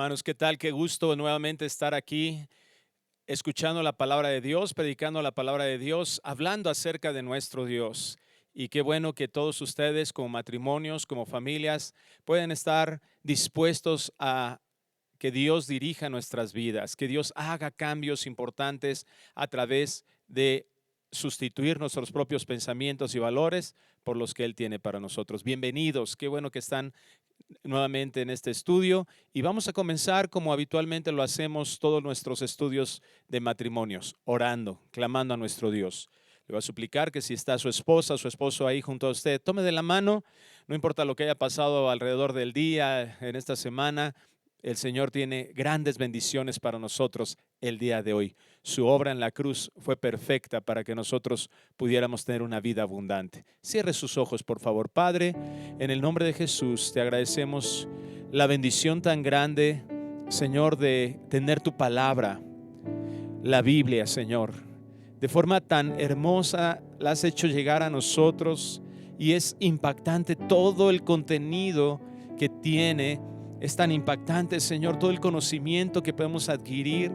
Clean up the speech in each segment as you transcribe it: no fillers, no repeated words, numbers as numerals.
Hermanos, ¿qué tal? Qué gusto nuevamente estar aquí, escuchando la palabra de Dios, predicando la palabra de Dios, hablando acerca de nuestro Dios. Y qué bueno que todos ustedes, como matrimonios, como familias, pueden estar dispuestos a que Dios dirija nuestras vidas, que Dios haga cambios importantes a través de sustituir nuestros propios pensamientos y valores por los que Él tiene para nosotros. Bienvenidos, qué bueno que están nuevamente en este estudio y vamos a comenzar como habitualmente lo hacemos todos nuestros estudios de matrimonios, orando, clamando a nuestro Dios. Le voy a suplicar que si está su esposa, su esposo ahí junto a usted, tome de la mano, no importa lo que haya pasado alrededor del día, en esta semana, el Señor tiene grandes bendiciones para nosotros el día de hoy. Su obra en la cruz fue perfecta para que nosotros pudiéramos tener una vida abundante. Cierre sus ojos, por favor. Padre, en el nombre de Jesús, te agradecemos la bendición tan grande, Señor, de tener tu palabra, la Biblia, Señor. De forma tan hermosa la has hecho llegar a nosotros y es impactante todo el contenido que tiene. Es tan impactante, Señor, todo el conocimiento que podemos adquirir.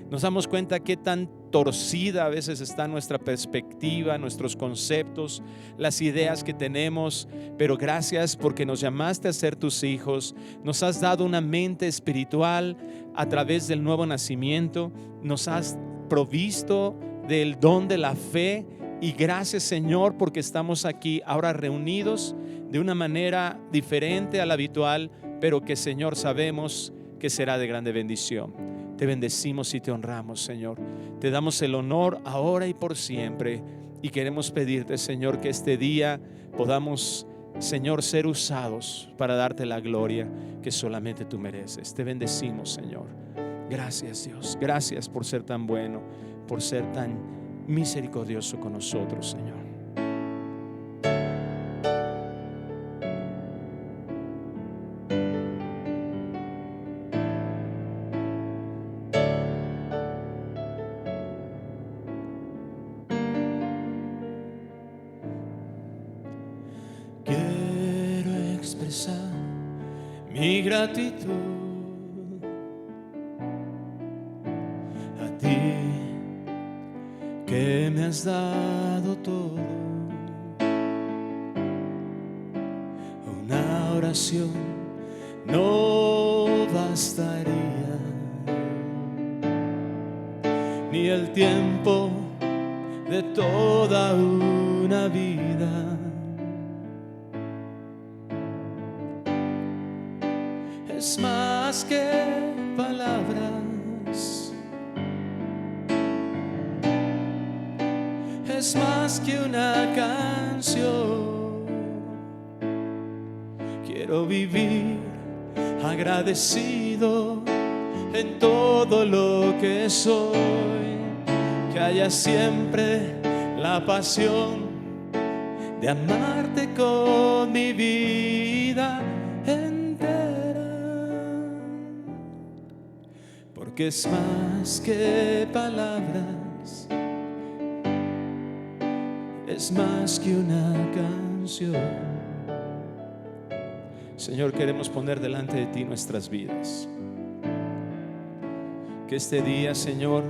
Nos damos cuenta qué tan torcida a veces está nuestra perspectiva, nuestros conceptos, las ideas que tenemos, pero gracias porque nos llamaste a ser tus hijos, nos has dado una mente espiritual a través del nuevo nacimiento, nos has provisto del don de la fe y gracias, Señor, porque estamos aquí ahora reunidos de una manera diferente a la habitual, pero que, Señor, sabemos que será de grande bendición. Te bendecimos y te honramos, Señor. Te damos el honor ahora y por siempre. Y queremos pedirte, Señor, que este día podamos, Señor, ser usados para darte la gloria que solamente tú mereces. Te bendecimos, Señor. Gracias, Dios. Gracias por ser tan bueno, por ser tan misericordioso con nosotros, Señor. Mi gratitud a ti que me has dado todo. Una oración no bastaría, ni el tiempo de toda una vida. Es más que palabras, es más que una canción. Quiero vivir agradecido en todo lo que soy, que haya siempre la pasión de amarte con mi vida entera. Porque es más que palabras, es más que una canción. Señor, queremos poner delante de ti nuestras vidas. Que este día, Señor,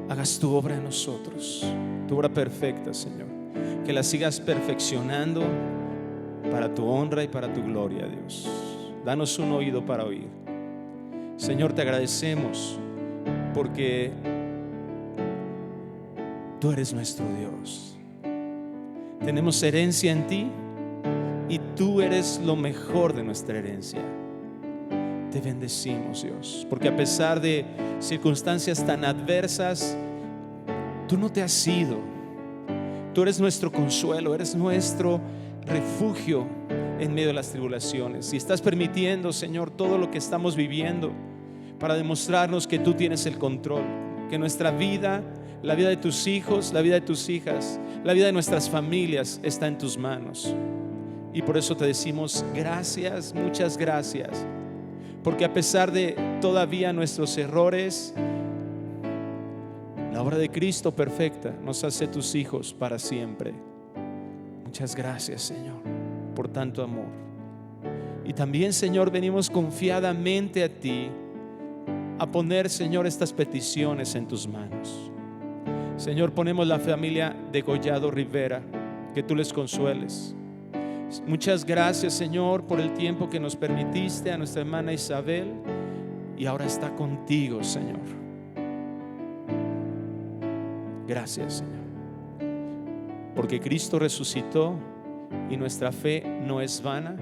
hagas tu obra en nosotros, tu obra perfecta, Señor. Que la sigas perfeccionando para tu honra y para tu gloria, Dios. Danos un oído para oír. Señor, te agradecemos porque tú eres nuestro Dios. Tenemos herencia en ti y tú eres lo mejor de nuestra herencia. Te bendecimos, Dios, porque a pesar de circunstancias tan adversas, tú no te has ido. Tú eres nuestro consuelo, eres nuestro refugio en medio de las tribulaciones. Y estás permitiendo, Señor, todo lo que estamos viviendo para demostrarnos que tú tienes el control, que nuestra vida, la vida de tus hijos, la vida de tus hijas, la vida de nuestras familias está en tus manos. Y por eso te decimos gracias, muchas gracias, porque a pesar de todavía nuestros errores, la obra de Cristo perfecta nos hace tus hijos para siempre. Muchas gracias, Señor, por tanto amor. Y también, Señor, venimos confiadamente a ti a poner, Señor, estas peticiones en tus manos. Señor, ponemos la familia de Gollado Rivera, que tú les consueles. Muchas gracias, Señor, por el tiempo que nos permitiste a nuestra hermana Isabel, y ahora está contigo, Señor. Gracias, Señor, porque Cristo resucitó y nuestra fe no es vana.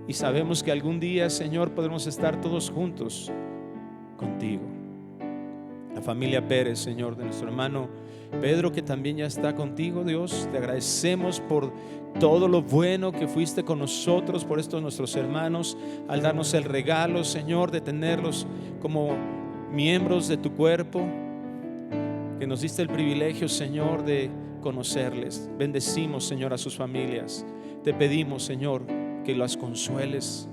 Y sabemos que algún día, Señor, podremos estar todos juntos contigo. La familia Pérez, Señor, de nuestro hermano Pedro, que también ya está contigo, Dios. Te agradecemos por todo lo bueno que fuiste con nosotros, por estos nuestros hermanos, al darnos el regalo, Señor, de tenerlos como miembros de tu cuerpo, que nos diste el privilegio, Señor, de conocerles. Bendecimos, Señor, a sus familias. Te pedimos, Señor, que las consueles,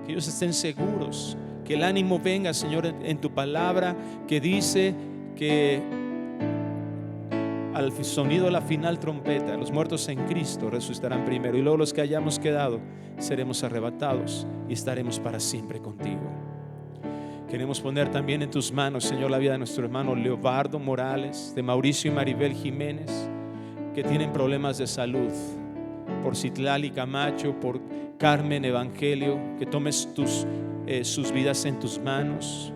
que ellos estén seguros, que el ánimo venga, Señor, en tu palabra, que dice que al sonido de la final trompeta, los muertos en Cristo resucitarán primero, y luego los que hayamos quedado seremos arrebatados y estaremos para siempre contigo. Queremos poner también en tus manos, Señor, la vida de nuestro hermano Leobardo Morales, de Mauricio y Maribel Jiménez, que tienen problemas de salud, por Citlali Camacho, por Carmen Evangelio, que tomes sus vidas en tus manos.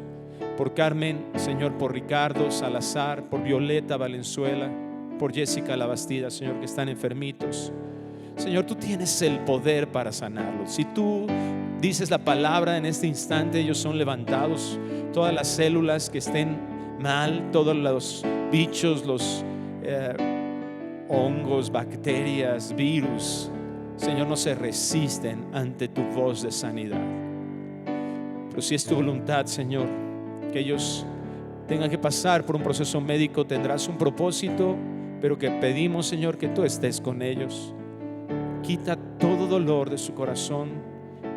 Por Carmen, Señor, por Ricardo Salazar, por Violeta Valenzuela, por Jessica Labastida, Señor, que están enfermitos. Señor, tú tienes el poder para sanarlos. Si tú dices la palabra en este instante, ellos son levantados. Todas las células que estén mal, todos los bichos, los hongos, bacterias, virus, Señor, no se resisten ante tu voz de sanidad. Pero si es tu voluntad, Señor, que ellos tengan que pasar por un proceso médico, tendrás un propósito, pero que pedimos, Señor, que tú estés con ellos. Quita todo dolor de su corazón,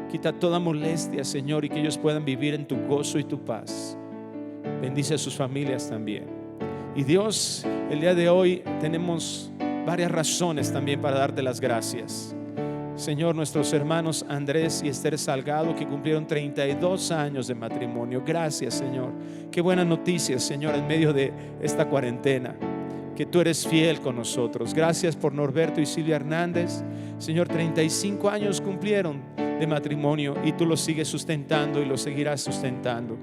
quita toda molestia, Señor, y que ellos puedan vivir en tu gozo y tu paz. Bendice a sus familias también. Y Dios, el día de hoy tenemos varias razones también para darte las gracias. Señor, nuestros hermanos Andrés y Esther Salgado, que cumplieron 32 años de matrimonio. Gracias, Señor. Qué buena noticia, Señor, en medio de esta cuarentena, que tú eres fiel con nosotros. Gracias por Norberto y Silvia Hernández. Señor, 35 años cumplieron de matrimonio y tú los sigues sustentando y los seguirás sustentando.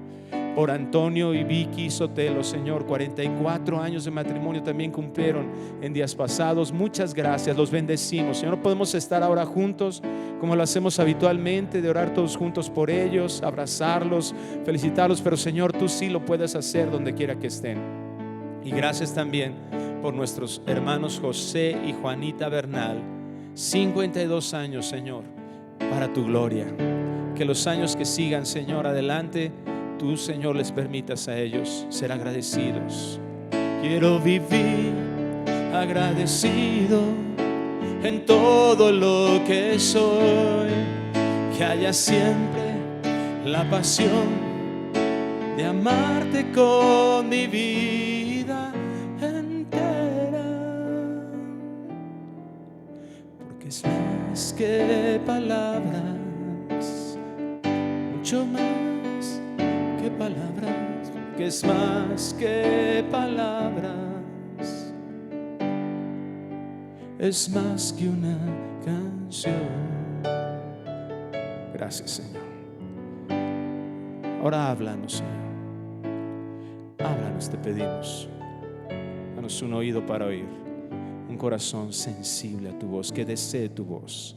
Por Antonio y Vicky Sotelo, Señor, 44 años de matrimonio también cumplieron en días pasados. Muchas gracias, los bendecimos, Señor. No podemos estar ahora juntos como lo hacemos habitualmente, de orar todos juntos por ellos, abrazarlos, felicitarlos, pero Señor, tú sí lo puedes hacer donde quiera que estén. Y gracias también por nuestros hermanos José y Juanita Bernal, 52 años, Señor, para tu gloria. Que los años que sigan, Señor, adelante, tú, Señor, les permitas a ellos ser agradecidos. Quiero vivir agradecido en todo lo que soy, que haya siempre la pasión de amarte con mi vida entera, porque es más que palabras, mucho más que palabras, que es más que palabras, es más que una canción. Gracias, Señor. Ahora háblanos, Señor. Háblanos, te pedimos. Danos un oído para oír, un corazón sensible a tu voz, que desee tu voz,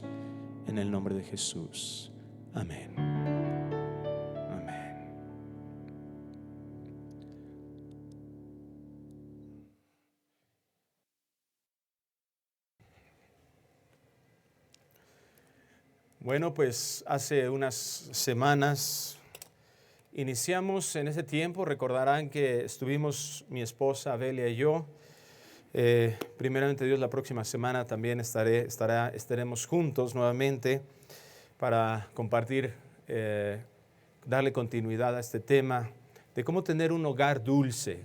en el nombre de Jesús. Amén. Bueno, pues hace unas semanas iniciamos en ese tiempo. Recordarán que estuvimos mi esposa Abelia y yo. Primeramente Dios, la próxima semana también estaremos juntos nuevamente para compartir, darle continuidad a este tema de cómo tener un hogar dulce,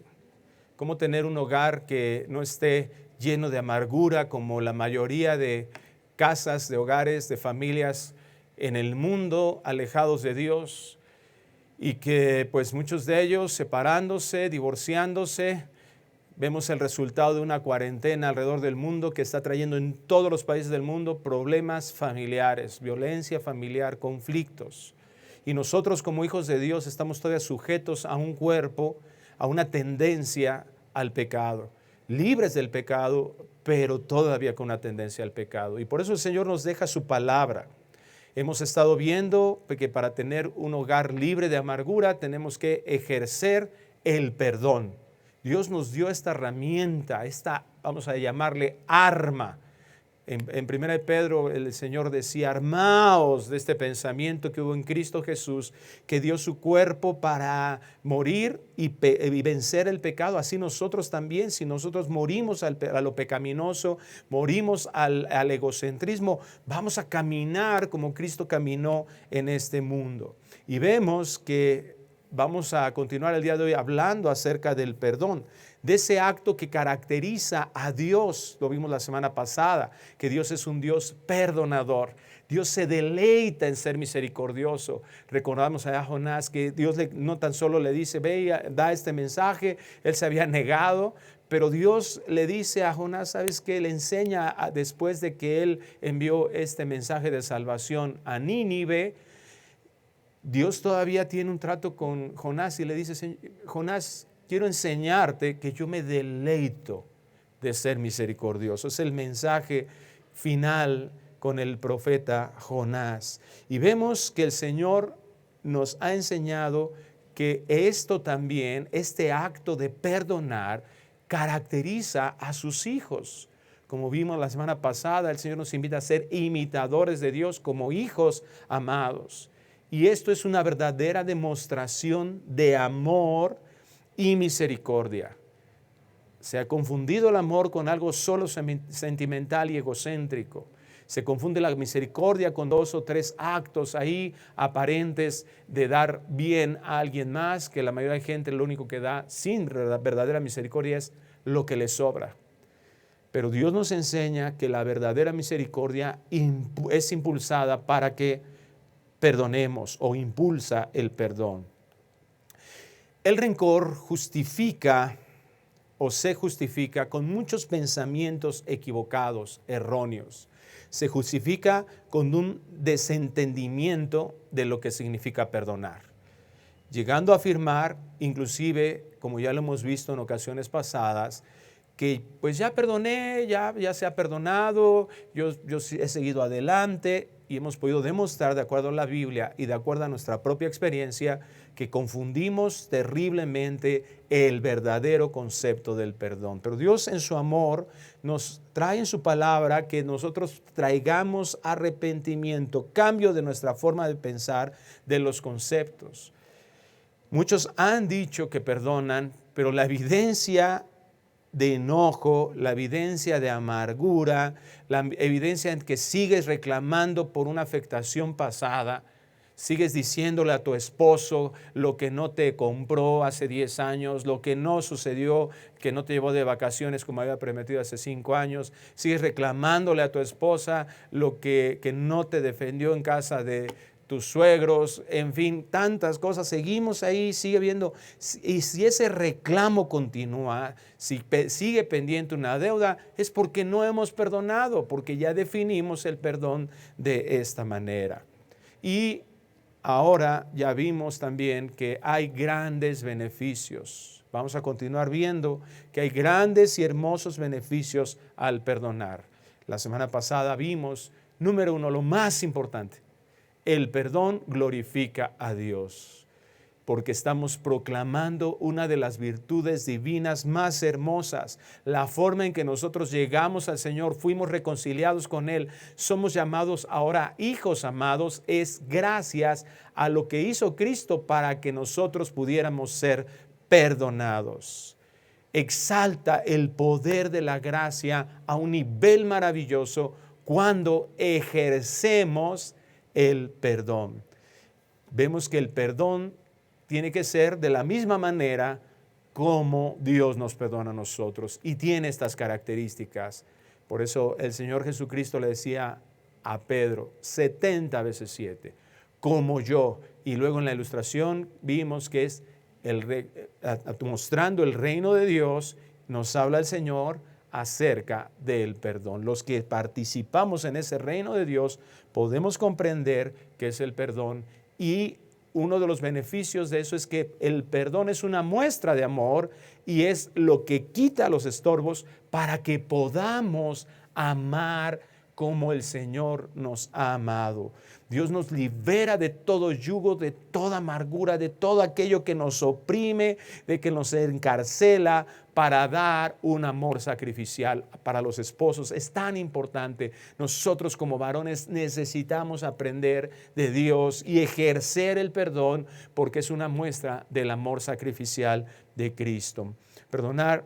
cómo tener un hogar que no esté lleno de amargura como la mayoría de casas, de hogares, de familias en el mundo, alejados de Dios, y que pues muchos de ellos separándose, divorciándose. Vemos el resultado de una cuarentena alrededor del mundo que está trayendo en todos los países del mundo problemas familiares, violencia familiar, conflictos. Y nosotros como hijos de Dios estamos todavía sujetos a un cuerpo, a una tendencia al pecado, libres del pecado, pero todavía con una tendencia al pecado. Y por eso el Señor nos deja su palabra. Hemos estado viendo que para tener un hogar libre de amargura tenemos que ejercer el perdón. Dios nos dio esta herramienta, esta, vamos a llamarle arma. En 1 Pedro el Señor decía, armaos de este pensamiento que hubo en Cristo Jesús, que dio su cuerpo para morir y vencer el pecado. Así nosotros también, si nosotros morimos a lo pecaminoso, morimos al egocentrismo, vamos a caminar como Cristo caminó en este mundo. Y vemos que vamos a continuar el día de hoy hablando acerca del perdón, de ese acto que caracteriza a Dios. Lo vimos la semana pasada, que Dios es un Dios perdonador. Dios se deleita en ser misericordioso. Recordamos a Jonás que Dios no tan solo le dice, ve, da este mensaje, él se había negado, pero Dios le dice a Jonás, ¿sabes qué? Le enseña después de que él envió este mensaje de salvación a Nínive. Dios todavía tiene un trato con Jonás y le dice, Jonás, quiero enseñarte que yo me deleito de ser misericordioso. Es el mensaje final con el profeta Jonás. Y vemos que el Señor nos ha enseñado que esto también, este acto de perdonar, caracteriza a sus hijos. Como vimos la semana pasada, el Señor nos invita a ser imitadores de Dios como hijos amados. Y esto es una verdadera demostración de amor y misericordia. Se ha confundido el amor con algo solo sentimental y egocéntrico. Se confunde la misericordia con 2 o 3 actos ahí aparentes de dar bien a alguien más, que la mayoría de gente lo único que da sin verdadera misericordia es lo que le sobra. Pero Dios nos enseña que la verdadera misericordia es impulsada para que perdonemos o impulsa el perdón. El rencor justifica o se justifica con muchos pensamientos equivocados, erróneos. Se justifica con un desentendimiento de lo que significa perdonar, llegando a afirmar, inclusive, como ya lo hemos visto en ocasiones pasadas, que pues ya perdoné, ya se ha perdonado, yo he seguido adelante, y hemos podido demostrar, de acuerdo a la Biblia y de acuerdo a nuestra propia experiencia, que confundimos terriblemente el verdadero concepto del perdón. Pero Dios en su amor nos trae en su palabra que nosotros traigamos arrepentimiento, cambio de nuestra forma de pensar, de los conceptos. Muchos han dicho que perdonan, pero la evidencia de enojo, la evidencia de amargura, la evidencia en que sigues reclamando por una afectación pasada, sigues diciéndole a tu esposo lo que no te compró hace 10 años, lo que no sucedió, que no te llevó de vacaciones como había prometido hace 5 años, sigues reclamándole a tu esposa lo que no te defendió en casa de tus suegros, en fin, tantas cosas, seguimos ahí, sigue viendo, y si ese reclamo continúa, si sigue pendiente una deuda, es porque no hemos perdonado, porque ya definimos el perdón de esta manera. Y ahora ya vimos también que hay grandes beneficios. Vamos a continuar viendo que hay grandes y hermosos beneficios al perdonar. La semana pasada vimos, número 1, lo más importante. El perdón glorifica a Dios, porque estamos proclamando una de las virtudes divinas más hermosas, la forma en que nosotros llegamos al Señor, fuimos reconciliados con Él, somos llamados ahora hijos amados, es gracias a lo que hizo Cristo para que nosotros pudiéramos ser perdonados. Exalta el poder de la gracia a un nivel maravilloso cuando ejercemos el perdón. Vemos que el perdón tiene que ser de la misma manera como Dios nos perdona a nosotros y tiene estas características. Por eso el Señor Jesucristo le decía a Pedro 70 veces 7, como yo. Y luego en la ilustración vimos que es mostrando el reino de Dios, nos habla el Señor acerca del perdón. Los que participamos en ese reino de Dios podemos comprender qué es el perdón, y uno de los beneficios de eso es que el perdón es una muestra de amor y es lo que quita los estorbos para que podamos amar como el Señor nos ha amado. Dios nos libera de todo yugo, de toda amargura, de todo aquello que nos oprime, de que nos encarcela, para dar un amor sacrificial para los esposos. Es tan importante. Nosotros como varones necesitamos aprender de Dios y ejercer el perdón, porque es una muestra del amor sacrificial de Cristo. Perdonar,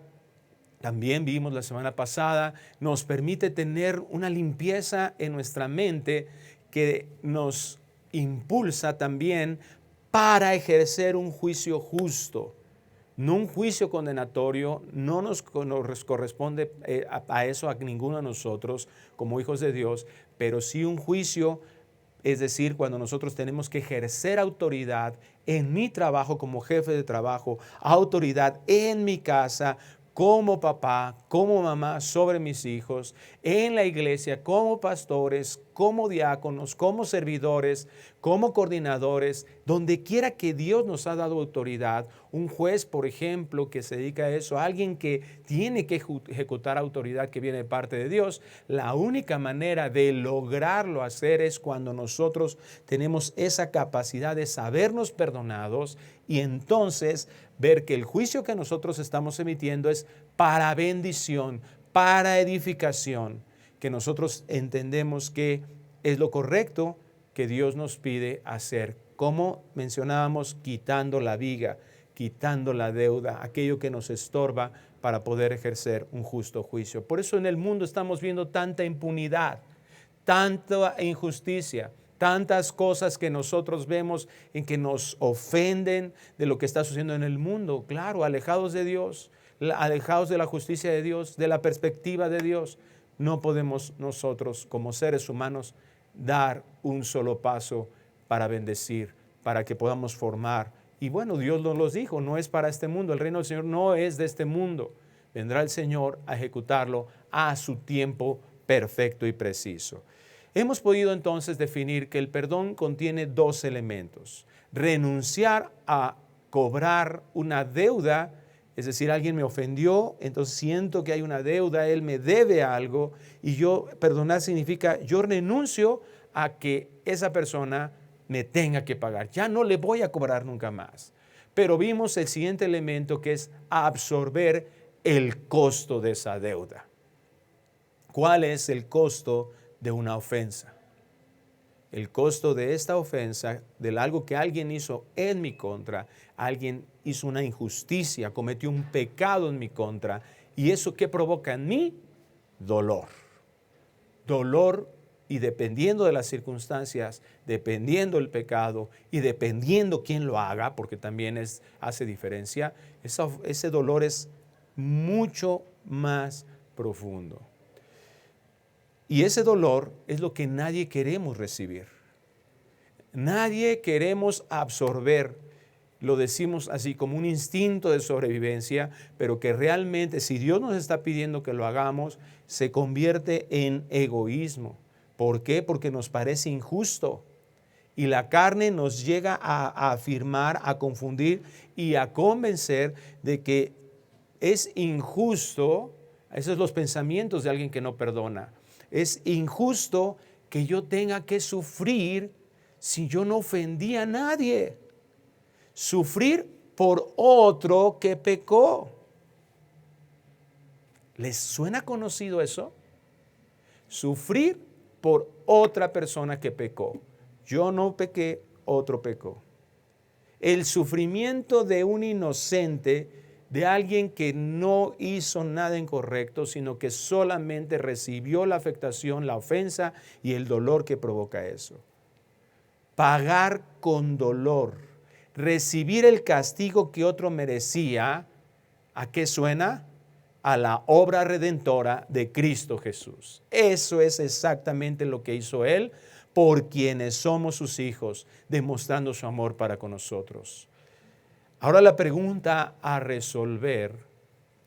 también vimos la semana pasada, nos permite tener una limpieza en nuestra mente que nos impulsa también para ejercer un juicio justo. No un juicio condenatorio, no nos corresponde a eso a ninguno de nosotros como hijos de Dios, pero sí un juicio, es decir, cuando nosotros tenemos que ejercer autoridad en mi trabajo como jefe de trabajo, autoridad en mi casa, como papá, como mamá sobre mis hijos, en la iglesia, como pastores, como diáconos, como servidores, como coordinadores, donde quiera que Dios nos ha dado autoridad. Un juez, por ejemplo, que se dedica a eso, alguien que tiene que ejecutar autoridad que viene de parte de Dios, la única manera de lograrlo hacer es cuando nosotros tenemos esa capacidad de sabernos perdonados y entonces ver que el juicio que nosotros estamos emitiendo es para bendición, para edificación, que nosotros entendemos que es lo correcto que Dios nos pide hacer. Como mencionábamos, quitando la viga, quitando la deuda, aquello que nos estorba para poder ejercer un justo juicio. Por eso en el mundo estamos viendo tanta impunidad, tanta injusticia, tantas cosas que nosotros vemos en que nos ofenden de lo que está sucediendo en el mundo. Claro, alejados de Dios, alejados de la justicia de Dios, de la perspectiva de Dios. No podemos nosotros como seres humanos dar un solo paso para bendecir, para que podamos formar. Y bueno, Dios nos los dijo, no es para este mundo, el reino del Señor no es de este mundo. Vendrá el Señor a ejecutarlo a su tiempo perfecto y preciso. Hemos podido entonces definir que el perdón contiene dos elementos: renunciar a cobrar una deuda, es decir, alguien me ofendió, entonces siento que hay una deuda, él me debe algo, y perdonar significa yo renuncio a que esa persona me tenga que pagar, ya no le voy a cobrar nunca más. Pero vimos el siguiente elemento, que es absorber el costo de esa deuda. ¿Cuál es el costo de una ofensa? El costo de esta ofensa, de algo que alguien hizo en mi contra, alguien hizo una injusticia, cometió un pecado en mi contra, y eso ¿qué provoca en mí? Dolor. Dolor, y dependiendo de las circunstancias, dependiendo del pecado y dependiendo quién lo haga, porque también hace diferencia, ese dolor es mucho más profundo. Y ese dolor es lo que nadie queremos recibir. Nadie queremos absorber. Lo decimos así como un instinto de sobrevivencia, pero que realmente, si Dios nos está pidiendo que lo hagamos, se convierte en egoísmo. ¿Por qué? Porque nos parece injusto. Y la carne nos llega a afirmar, a confundir y a convencer de que es injusto. Esos son los pensamientos de alguien que no perdona. Es injusto que yo tenga que sufrir si yo no ofendí a nadie. Sufrir por otro que pecó. ¿Les suena conocido eso? Sufrir por otra persona que pecó. Yo no pequé, otro pecó. El sufrimiento de un inocente, de alguien que no hizo nada incorrecto, sino que solamente recibió la afectación, la ofensa y el dolor que provoca eso. Pagar con dolor, recibir el castigo que otro merecía, ¿a qué suena? a la obra redentora de Cristo Jesús. Eso es exactamente lo que hizo Él por quienes somos sus hijos, demostrando su amor para con nosotros. Ahora la pregunta a resolver: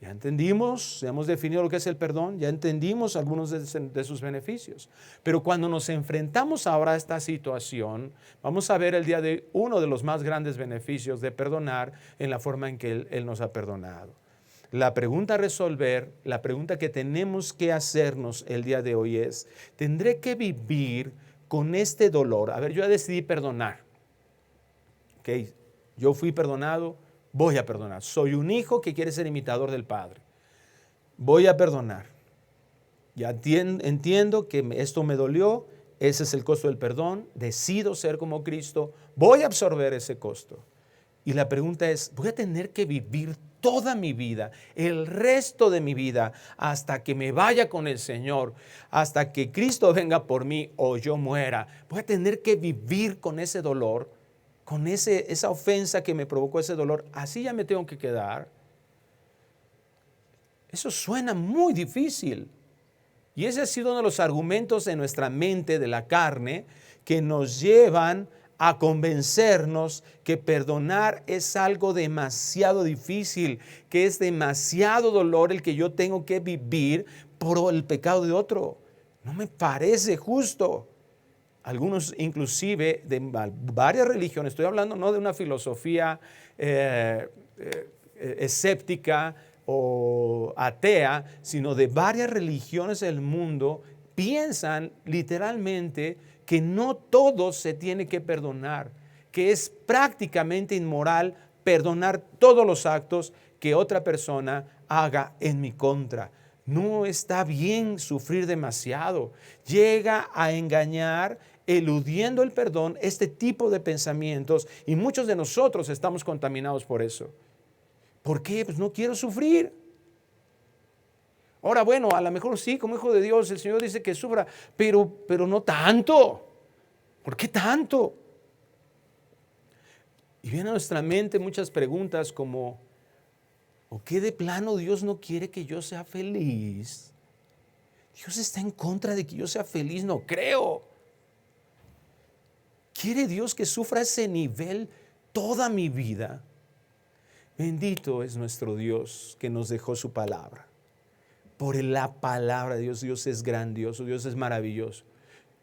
ya entendimos, ya hemos definido lo que es el perdón, ya entendimos algunos de sus beneficios. Pero cuando nos enfrentamos ahora a esta situación, vamos a ver el día de uno de los más grandes beneficios de perdonar en la forma en que Él nos ha perdonado. La pregunta a resolver, la pregunta que tenemos que hacernos el día de hoy es: ¿tendré que vivir con este dolor? A ver, yo ya decidí perdonar. ¿Okay? Yo fui perdonado, voy a perdonar. Soy un hijo que quiere ser imitador del Padre. Voy a perdonar. Ya entiendo que esto me dolió, ese es el costo del perdón, decido ser como Cristo, voy a absorber ese costo. Y la pregunta es: ¿voy a tener que vivir toda mi vida, el resto de mi vida, hasta que me vaya con el Señor, hasta que Cristo venga por mí o yo muera? ¿Voy a tener que vivir con ese dolor, con esa ofensa que me provocó ese dolor? ¿Así ya me tengo que quedar? Eso suena muy difícil. Y ese ha sido uno de los argumentos en nuestra mente de la carne que nos llevan a convencernos que perdonar es algo demasiado difícil, que es demasiado dolor el que yo tengo que vivir por el pecado de otro. No me parece justo. Algunos inclusive de varias religiones, estoy hablando no de una filosofía escéptica o atea, sino de varias religiones del mundo, piensan literalmente que no todo se tiene que perdonar, que es prácticamente inmoral perdonar todos los actos que otra persona haga en mi contra. No está bien sufrir demasiado. Llega a engañar, eludiendo el perdón, este tipo de pensamientos, y muchos de nosotros estamos contaminados por eso. ¿Por qué? Pues no quiero sufrir. Ahora, bueno, a lo mejor sí, como hijo de Dios, el Señor dice que sufra, pero no tanto. ¿Por qué tanto? Y vienen a nuestra mente muchas preguntas como: ¿o qué de plano Dios no quiere que yo sea feliz? ¿Dios está en contra de que yo sea feliz? No creo. ¿Quiere Dios que sufra ese nivel toda mi vida? Bendito es nuestro Dios que nos dejó su palabra. Por la palabra de Dios, Dios es grandioso, Dios es maravilloso.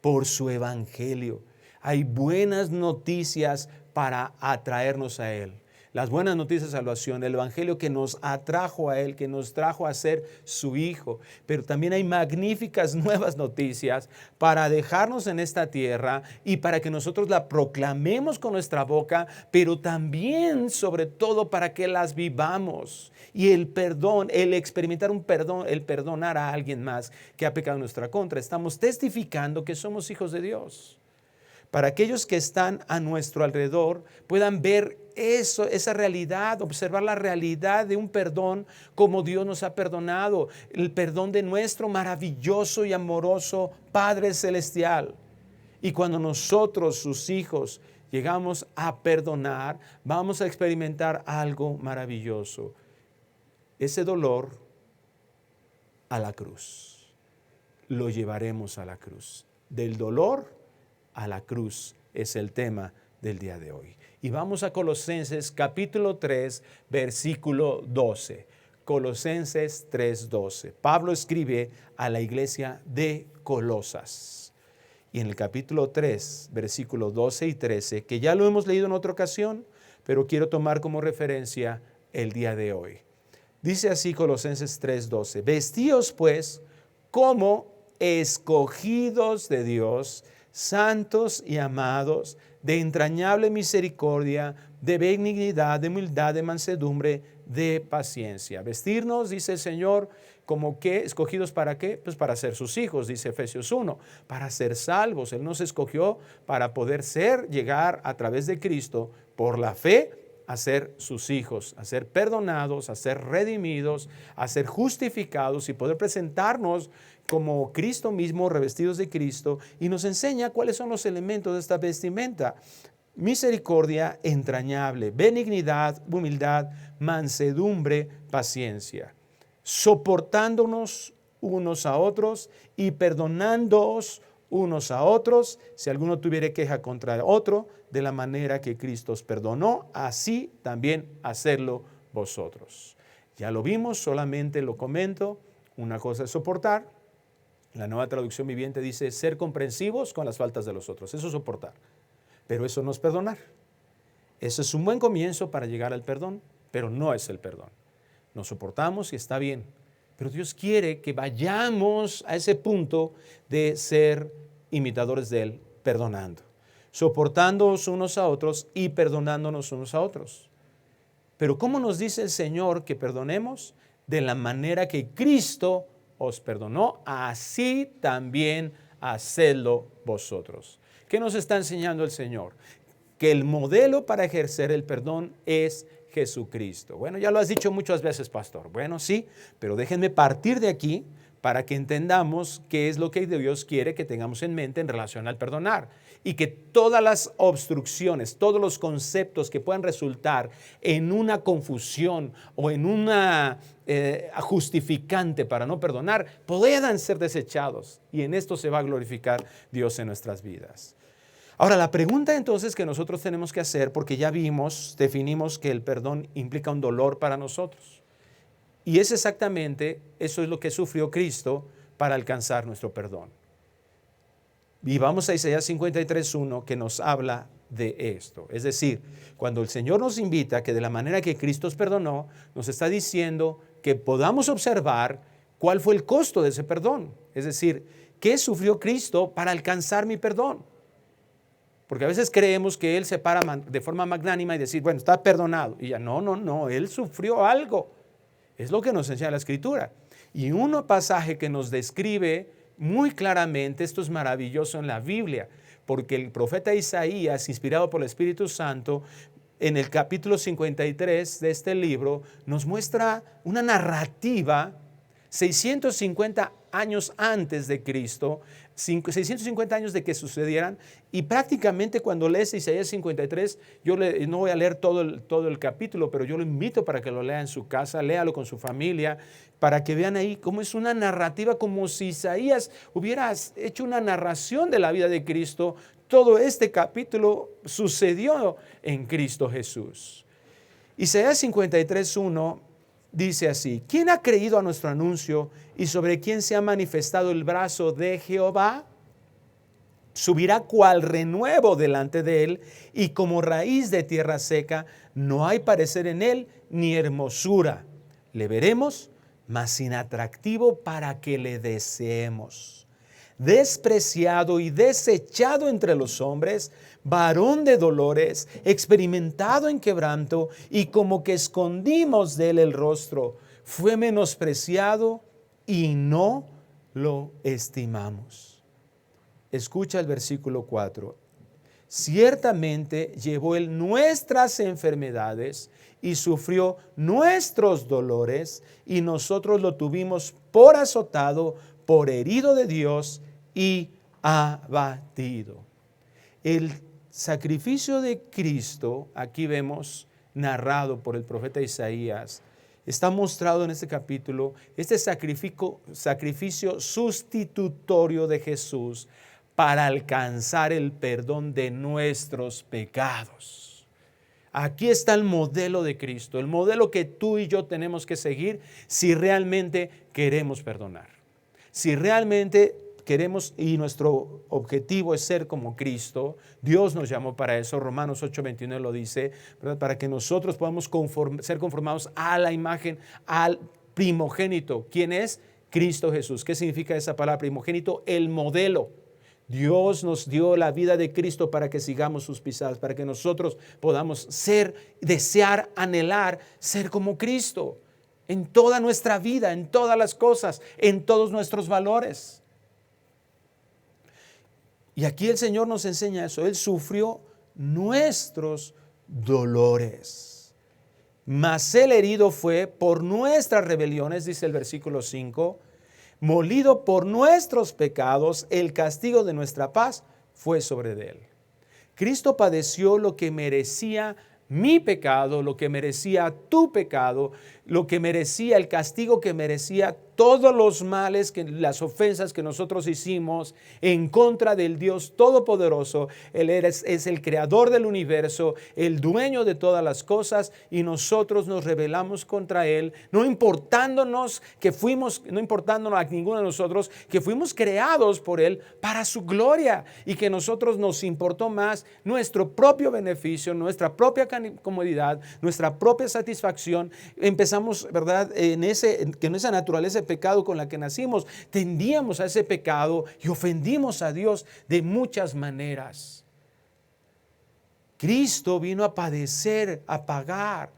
Por su evangelio hay buenas noticias para atraernos a Él. Las buenas noticias de salvación, el evangelio que nos atrajo a Él, que nos trajo a ser su hijo. Pero también hay magníficas nuevas noticias para dejarnos en esta tierra y para que nosotros la proclamemos con nuestra boca, pero también, sobre todo, para que las vivamos. Y el perdón, el experimentar un perdón, el perdonar a alguien más que ha pecado en nuestra contra, estamos testificando que somos hijos de Dios. Para aquellos que están a nuestro alrededor puedan ver esa realidad, observar la realidad de un perdón como Dios nos ha perdonado, el perdón de nuestro maravilloso y amoroso Padre Celestial. Y cuando nosotros, sus hijos, llegamos a perdonar, vamos a experimentar algo maravilloso. Ese dolor a la cruz. Lo llevaremos a la cruz. Del dolor a la cruz es el tema del día de hoy. Y vamos a Colosenses capítulo 3, versículo 12. Colosenses 3:12. Pablo escribe a la iglesia de Colosas. Y en el capítulo 3, versículos 12 y 13, que ya lo hemos leído en otra ocasión, pero quiero tomar como referencia el día de hoy. Dice así Colosenses 3:12. Vestíos pues como escogidos de Dios, santos y amados, de entrañable misericordia, de benignidad, de humildad, de mansedumbre, de paciencia. Vestirnos, dice el Señor, como que escogidos ¿para qué? Pues para ser sus hijos, dice Efesios 1, para ser salvos. Él nos escogió para poder llegar a través de Cristo por la fe a ser sus hijos, a ser perdonados, a ser redimidos, a ser justificados y poder presentarnos como Cristo mismo, revestidos de Cristo, y nos enseña cuáles son los elementos de esta vestimenta. Misericordia entrañable, benignidad, humildad, mansedumbre, paciencia. soportándonos unos a otros y perdonándoos unos a otros, si alguno tuviere queja contra otro, de la manera que Cristo os perdonó, así también hacerlo vosotros. Ya lo vimos, solamente lo comento. Una cosa es soportar. La Nueva Traducción Viviente dice ser comprensivos con las faltas de los otros. Eso es soportar. Pero eso no es perdonar. Eso es un buen comienzo para llegar al perdón, pero no es el perdón. Nos soportamos y está bien. Pero Dios quiere que vayamos a ese punto de ser imitadores de Él, perdonando, soportándonos unos a otros y perdonándonos unos a otros. Pero ¿cómo nos dice el Señor que perdonemos? De la manera que Cristo os perdonó, así también hacedlo vosotros. ¿Qué nos está enseñando el Señor? Que el modelo para ejercer el perdón es Jesucristo. Bueno, ya lo has dicho muchas veces, pastor. Bueno, sí, pero déjenme partir de aquí para que entendamos qué es lo que Dios quiere que tengamos en mente en relación al perdonar. Y que todas las obstrucciones, todos los conceptos que puedan resultar en una confusión o en una justificante para no perdonar, puedan ser desechados. Y en esto se va a glorificar Dios en nuestras vidas. Ahora, la pregunta entonces que nosotros tenemos que hacer, porque ya definimos que el perdón implica un dolor para nosotros. Y es exactamente, eso es lo que sufrió Cristo para alcanzar nuestro perdón. Y vamos a Isaías 53:1 que nos habla de esto. Es decir, cuando el Señor nos invita que de la manera que Cristo os perdonó, nos está diciendo que podamos observar cuál fue el costo de ese perdón. Es decir, ¿qué sufrió Cristo para alcanzar mi perdón? Porque a veces creemos que Él se para de forma magnánima y decir, bueno, está perdonado. Y ya, no, Él sufrió algo. Es lo que nos enseña la Escritura. Y un pasaje que nos describe muy claramente, esto es maravilloso en la Biblia, porque el profeta Isaías, inspirado por el Espíritu Santo, en el capítulo 53 de este libro, nos muestra una narrativa 650 años antes de Cristo, 650 años de que sucedieran, y prácticamente cuando lees Isaías 53, no voy a leer todo el capítulo, pero yo lo invito para que lo lea en su casa, léalo con su familia, para que vean ahí cómo es una narrativa, como si Isaías hubiera hecho una narración de la vida de Cristo. Todo este capítulo sucedió en Cristo Jesús. Isaías 53:1 dice así: ¿quién ha creído a nuestro anuncio y sobre quién se ha manifestado el brazo de Jehová? Subirá cual renuevo delante de él, y como raíz de tierra seca, no hay parecer en él ni hermosura. Le veremos, mas sin atractivo para que le deseemos. Despreciado y desechado entre los hombres, varón de dolores, experimentado en quebranto, y como que escondimos de él el rostro. Fue menospreciado y no lo estimamos. Escucha el versículo 4. Ciertamente llevó él nuestras enfermedades y sufrió nuestros dolores, y nosotros lo tuvimos por azotado, por herido de Dios y abatido. El sacrificio de Cristo, aquí vemos narrado por el profeta Isaías, está mostrado en este capítulo, este sacrificio sustitutorio de Jesús para alcanzar el perdón de nuestros pecados. Aquí está el modelo de Cristo, el modelo que tú y yo tenemos que seguir si realmente queremos perdonar. Si realmente queremos y nuestro objetivo es ser como Cristo, Dios nos llamó para eso. Romanos 8:21 lo dice, ¿verdad? Para que nosotros podamos ser conformados a la imagen, al primogénito. ¿Quién es? Cristo Jesús. ¿Qué significa esa palabra primogénito? El modelo. Dios nos dio la vida de Cristo para que sigamos sus pisadas, para que nosotros podamos desear, anhelar, ser como Cristo en toda nuestra vida, en todas las cosas, en todos nuestros valores. Y aquí el Señor nos enseña eso. Él sufrió nuestros dolores. Mas el herido fue por nuestras rebeliones, dice el versículo 5, molido por nuestros pecados, el castigo de nuestra paz fue sobre él. Cristo padeció lo que merecía mi pecado, lo que merecía tu pecado, lo que merecía, el castigo que merecía, todos los males, las ofensas que nosotros hicimos en contra del Dios Todopoderoso. Él es el creador del universo, el dueño de todas las cosas, y nosotros nos rebelamos contra Él, no importándonos a ninguno de nosotros, que fuimos creados por Él para su gloria, y que nosotros nos importó más nuestro propio beneficio, nuestra propia comodidad, nuestra propia satisfacción. Empezamos, ¿verdad?, en esa naturaleza de pecado con la que nacimos, tendíamos a ese pecado y ofendimos a Dios de muchas maneras. Cristo vino a padecer, a pagar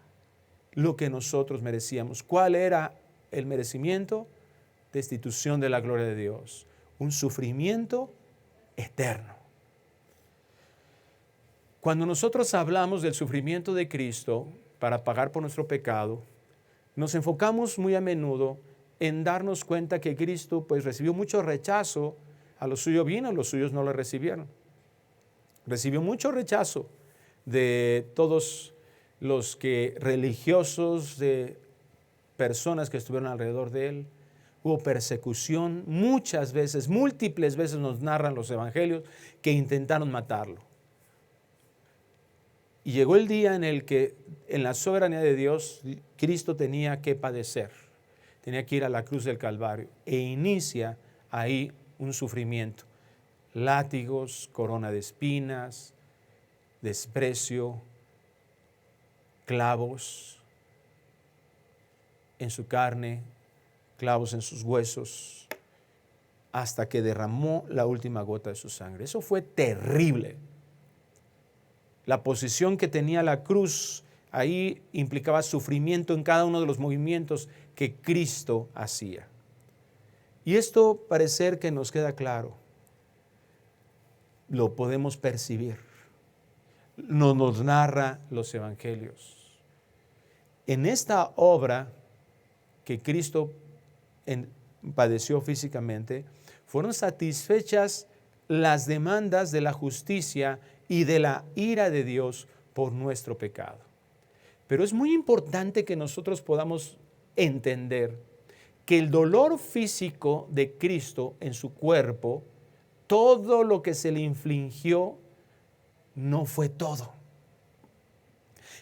lo que nosotros merecíamos. ¿Cuál era el merecimiento? Destitución de la gloria de Dios, un sufrimiento eterno. Cuando nosotros hablamos del sufrimiento de Cristo para pagar por nuestro pecado, nos enfocamos muy a menudo en darnos cuenta que Cristo pues recibió mucho rechazo. A lo suyo vino, los suyos no lo recibieron. Recibió mucho rechazo de todos los religiosos, de personas que estuvieron alrededor de Él. Hubo persecución muchas veces, múltiples veces nos narran los evangelios que intentaron matarlo. Y llegó el día en el que en la soberanía de Dios Cristo tenía que padecer, tenía que ir a la cruz del Calvario, e inicia ahí un sufrimiento. Látigos, corona de espinas, desprecio, clavos en su carne, clavos en sus huesos, hasta que derramó la última gota de su sangre. Eso fue terrible. La posición que tenía la cruz ahí implicaba sufrimiento en cada uno de los movimientos que Cristo hacía. Y esto parecer que nos queda claro, lo podemos percibir, nos narra los evangelios. En esta obra que Cristo padeció físicamente, fueron satisfechas las demandas de la justicia y de la ira de Dios por nuestro pecado. Pero es muy importante que nosotros podamos entender que el dolor físico de Cristo en su cuerpo, todo lo que se le infligió, no fue todo.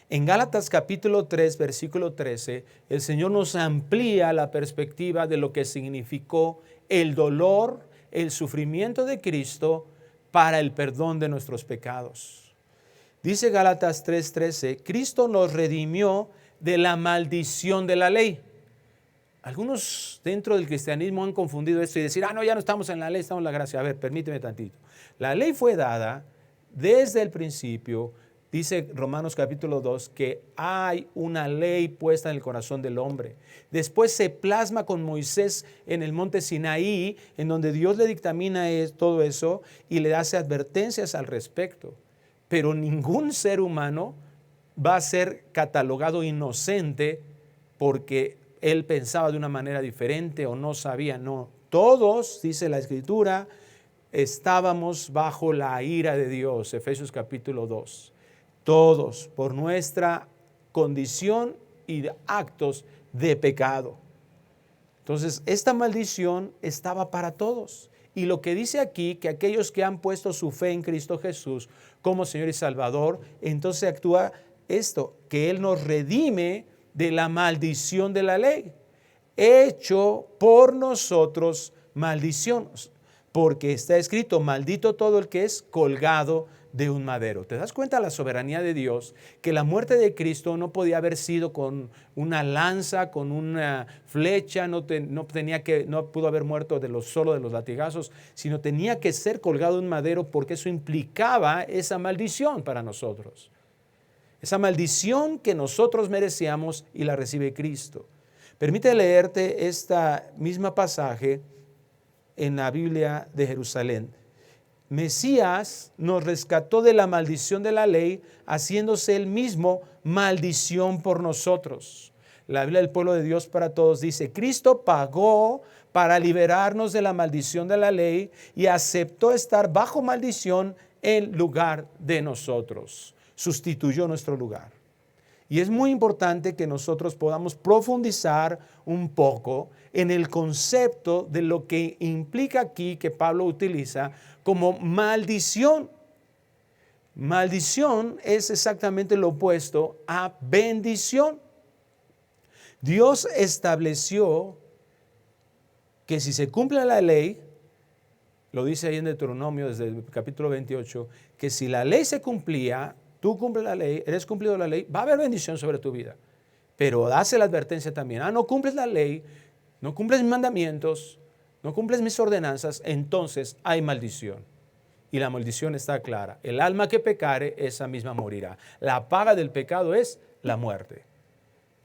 En Gálatas capítulo 3, versículo 13, el Señor nos amplía la perspectiva de lo que significó el dolor, el sufrimiento de Cristo para el perdón de nuestros pecados. Dice Gálatas 3:13, Cristo nos redimió de la maldición de la ley. Algunos dentro del cristianismo han confundido esto y decir, no, ya no estamos en la ley, estamos en la gracia. A ver, permíteme tantito. La ley fue dada desde el principio. Dice Romanos capítulo 2 que hay una ley puesta en el corazón del hombre. Después se plasma con Moisés en el monte Sinaí, en donde Dios le dictamina todo eso y le hace advertencias al respecto. Pero ningún ser humano va a ser catalogado inocente porque él pensaba de una manera diferente o no sabía. No, todos, dice la Escritura, estábamos bajo la ira de Dios. Efesios capítulo 2. Todos, por nuestra condición y actos de pecado. Entonces, esta maldición estaba para todos. Y lo que dice aquí, que aquellos que han puesto su fe en Cristo Jesús como Señor y Salvador, entonces actúa esto, que Él nos redime de la maldición de la ley, hecho por nosotros maldición, porque está escrito, maldito todo el que es colgado de un madero. ¿Te das cuenta de la soberanía de Dios? Que la muerte de Cristo no podía haber sido con una lanza, con una flecha, no pudo haber muerto solo de los latigazos, sino tenía que ser colgado de un madero porque eso implicaba esa maldición para nosotros. Esa maldición que nosotros merecíamos y la recibe Cristo. Permite leerte esta misma pasaje en la Biblia de Jerusalén. Mesías nos rescató de la maldición de la ley, haciéndose él mismo maldición por nosotros. La Biblia del Pueblo de Dios para Todos dice, Cristo pagó para liberarnos de la maldición de la ley y aceptó estar bajo maldición en lugar de nosotros. Sustituyó nuestro lugar. Y es muy importante que nosotros podamos profundizar un poco en el concepto de lo que implica aquí que Pablo utiliza como maldición. Maldición es exactamente lo opuesto a bendición. Dios estableció que si se cumple la ley, lo dice ahí en Deuteronomio desde el capítulo 28, que si la ley se cumplía, tú cumples la ley, eres cumplido de la ley, va a haber bendición sobre tu vida. Pero hace la advertencia también, no cumples la ley, no cumples mis mandamientos, no cumples mis ordenanzas, entonces hay maldición. Y la maldición está clara. El alma que pecare, esa misma morirá. La paga del pecado es la muerte.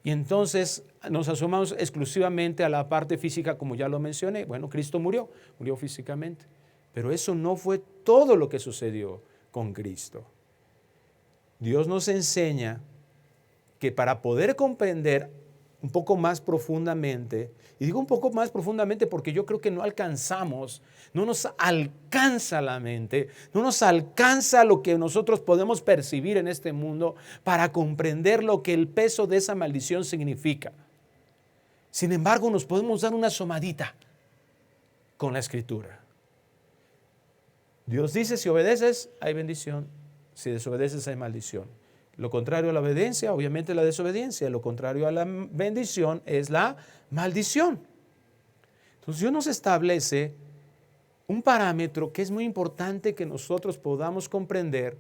Y entonces nos asomamos exclusivamente a la parte física, como ya lo mencioné. Bueno, Cristo murió físicamente. Pero eso no fue todo lo que sucedió con Cristo. Dios nos enseña que para poder comprender un poco más profundamente, y digo un poco más profundamente porque yo creo que no alcanzamos, no nos alcanza la mente, no nos alcanza lo que nosotros podemos percibir en este mundo para comprender lo que el peso de esa maldición significa. Sin embargo, nos podemos dar una asomadita con la Escritura. Dios dice, si obedeces, hay bendición, si desobedeces, hay maldición. Lo contrario a la obediencia, obviamente la desobediencia. Lo contrario a la bendición es la maldición. Entonces Dios nos establece un parámetro que es muy importante que nosotros podamos comprender,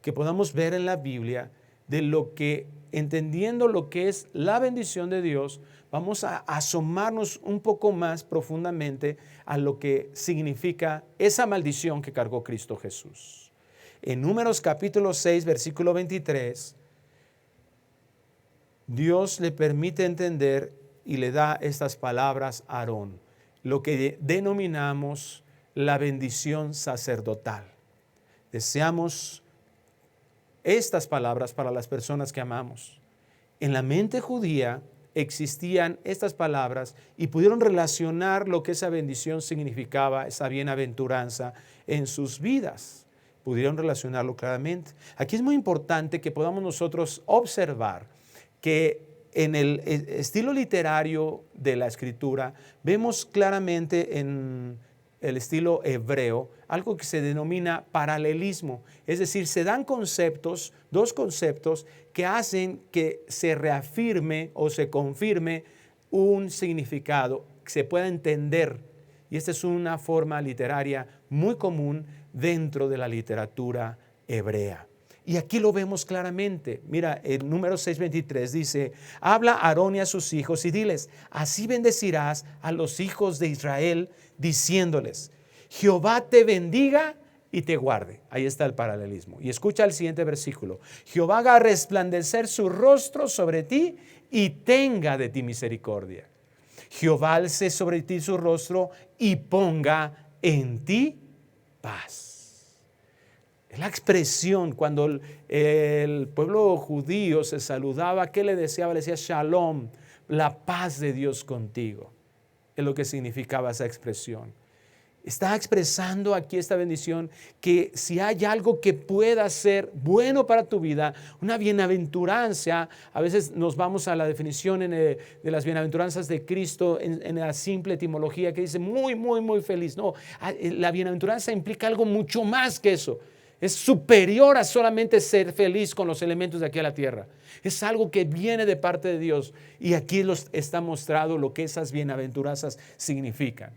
que podamos ver en la Biblia, de lo que, entendiendo lo que es la bendición de Dios, vamos a asomarnos un poco más profundamente a lo que significa esa maldición que cargó Cristo Jesús. En Números capítulo 6, versículo 23, Dios le permite entender y le da estas palabras a Aarón, lo que denominamos la bendición sacerdotal. Deseamos estas palabras para las personas que amamos. En la mente judía existían estas palabras y pudieron relacionar lo que esa bendición significaba, esa bienaventuranza en sus vidas. Pudieron relacionarlo claramente. Aquí es muy importante que podamos nosotros observar que en el estilo literario de la Escritura vemos claramente en el estilo hebreo algo que se denomina paralelismo. Es decir, se dan conceptos, dos conceptos que hacen que se reafirme o se confirme un significado, que se pueda entender. Y esta es una forma literaria muy común dentro de la literatura hebrea. Y aquí lo vemos claramente. Mira, el número 6:23 dice, habla a Aarón y a sus hijos y diles, así bendecirás a los hijos de Israel, diciéndoles, Jehová te bendiga y te guarde. Ahí está el paralelismo. Y escucha el siguiente versículo. Jehová haga resplandecer su rostro sobre ti y tenga de ti misericordia. Jehová alce sobre ti su rostro y ponga en ti paz. Es la expresión cuando el pueblo judío se saludaba, ¿qué le deseaba? Le decía Shalom, la paz de Dios contigo. Es lo que significaba esa expresión. Está expresando aquí esta bendición, que si hay algo que pueda ser bueno para tu vida, una bienaventuranza, a veces nos vamos a la definición de las bienaventuranzas de Cristo en la simple etimología que dice muy, muy, muy feliz. No, la bienaventuranza implica algo mucho más que eso. Es superior a solamente ser feliz con los elementos de aquí a la tierra. Es algo que viene de parte de Dios. Y aquí está mostrado lo que esas bienaventuranzas significan.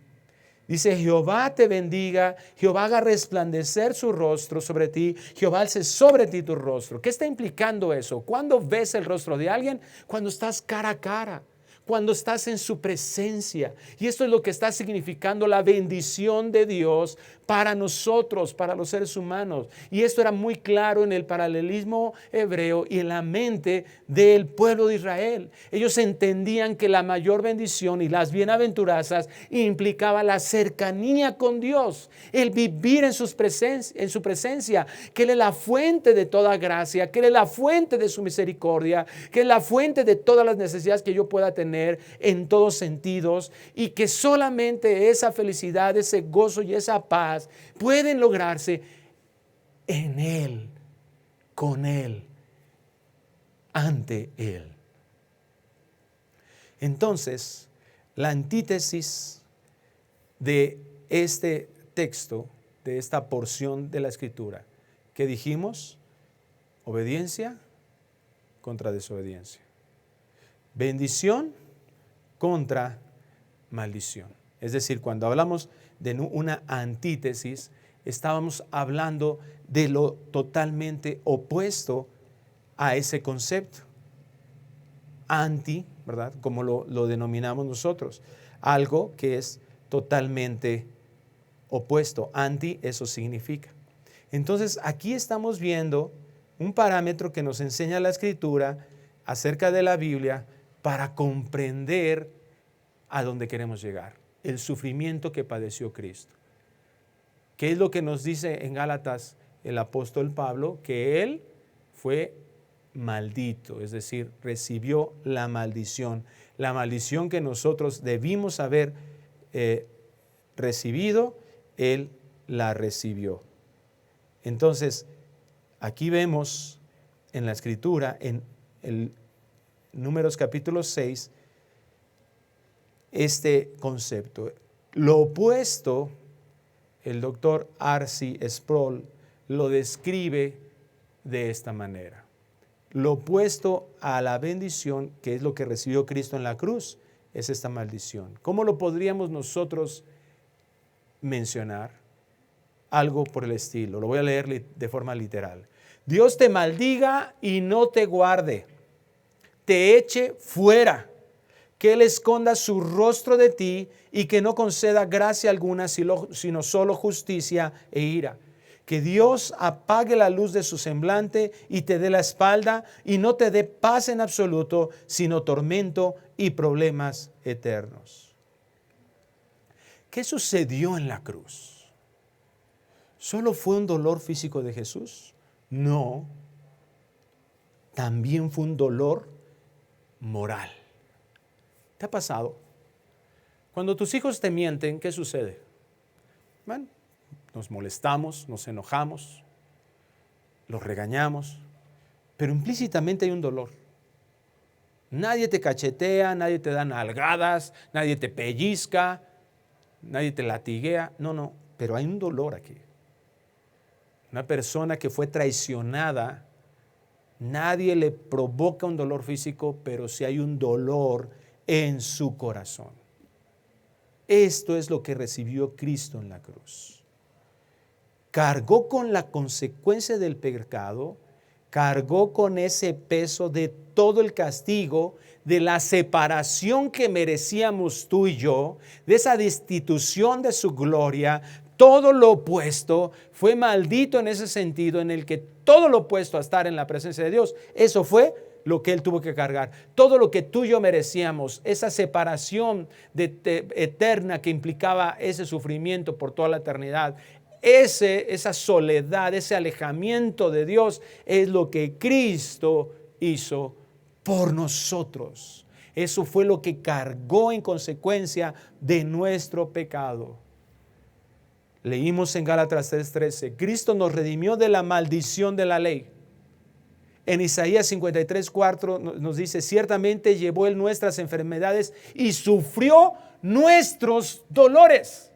Dice, Jehová te bendiga, Jehová haga resplandecer su rostro sobre ti, Jehová alce sobre ti tu rostro. ¿Qué está implicando eso? ¿Cuándo ves el rostro de alguien? Cuando estás cara a cara, cuando estás en su presencia. Y esto es lo que está significando la bendición de Dios para nosotros, para los seres humanos. Y esto era muy claro en el paralelismo hebreo y en la mente del pueblo de Israel. Ellos entendían que la mayor bendición y las bienaventuranzas implicaba la cercanía con Dios, el vivir en su presencia, que Él es la fuente de toda gracia, que Él es la fuente de su misericordia, que es la fuente de todas las necesidades que yo pueda tener en todos sentidos, y que solamente esa felicidad, ese gozo y esa paz pueden lograrse en Él, con Él. ante Él. Entonces, la antítesis de este texto, de esta porción de la Escritura, que dijimos, obediencia contra desobediencia, bendición contra maldición. Es decir, cuando hablamos de una antítesis, estábamos hablando de lo totalmente opuesto a ese concepto. Anti, ¿verdad? Como lo denominamos nosotros. Algo que es totalmente opuesto. Anti, eso significa. Entonces, aquí estamos viendo un parámetro que nos enseña la Escritura acerca de la Biblia para comprender a dónde queremos llegar. El sufrimiento que padeció Cristo. ¿Qué es lo que nos dice en Gálatas el apóstol Pablo? Que Él fue maldito, es decir, recibió la maldición que nosotros debimos haber recibido, Él la recibió. Entonces, aquí vemos en la Escritura, en el Números capítulo 6, este concepto. Lo opuesto, el doctor R.C. Sproul lo describe de esta manera. Lo opuesto a la bendición, que es lo que recibió Cristo en la cruz, es esta maldición. ¿Cómo lo podríamos nosotros mencionar? Algo por el estilo. Lo voy a leer de forma literal. Dios te maldiga y no te guarde, te eche fuera, que Él esconda su rostro de ti y que no conceda gracia alguna, sino solo justicia e ira. Que Dios apague la luz de su semblante y te dé la espalda y no te dé paz en absoluto, sino tormento y problemas eternos. ¿Qué sucedió en la cruz? ¿Solo fue un dolor físico de Jesús? No. También fue un dolor moral. ¿Te ha pasado? Cuando tus hijos te mienten, ¿qué sucede? Bueno, nos molestamos, nos enojamos, los regañamos, pero implícitamente hay un dolor. Nadie te cachetea, nadie te da nalgadas, nadie te pellizca, nadie te latiguea. No, pero hay un dolor aquí. Una persona que fue traicionada, nadie le provoca un dolor físico, pero sí hay un dolor en su corazón. Esto es lo que recibió Cristo en la cruz. Cargó con la consecuencia del pecado, cargó con ese peso de todo el castigo, de la separación que merecíamos tú y yo, de esa destitución de su gloria. Todo lo opuesto, fue maldito en ese sentido, en el que todo lo opuesto a estar en la presencia de Dios, eso fue lo que Él tuvo que cargar. Todo lo que tú y yo merecíamos, esa separación eterna que implicaba ese sufrimiento por toda la eternidad, esa soledad, ese alejamiento de Dios, es lo que Cristo hizo por nosotros. Eso fue lo que cargó en consecuencia de nuestro pecado. Leímos en Gálatas 3:13, Cristo nos redimió de la maldición de la ley. En Isaías 53:4 nos dice, ciertamente llevó Él nuestras enfermedades y sufrió nuestros dolores.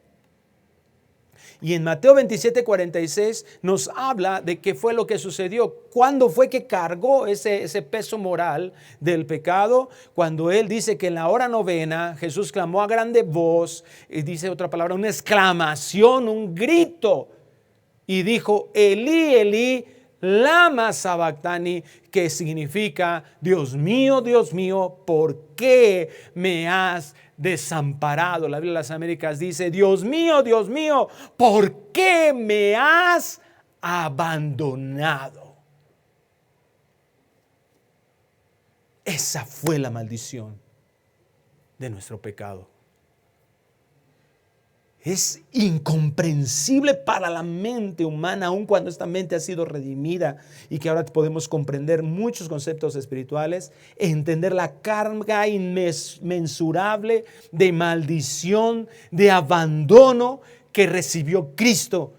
Y en Mateo 27:46 nos habla de qué fue lo que sucedió. ¿Cuándo fue que cargó ese peso moral del pecado? Cuando Él dice que en la hora novena Jesús clamó a grande voz, y dice otra palabra, una exclamación, un grito, y dijo, Elí, Elí, lama sabactani, que significa, Dios mío, ¿por qué me has desamparado? La Biblia de las Américas dice, Dios mío, ¿por qué me has abandonado? Esa fue la maldición de nuestro pecado. Es incomprensible para la mente humana, aun cuando esta mente ha sido redimida y que ahora podemos comprender muchos conceptos espirituales, entender la carga inmensurable de maldición, de abandono que recibió Cristo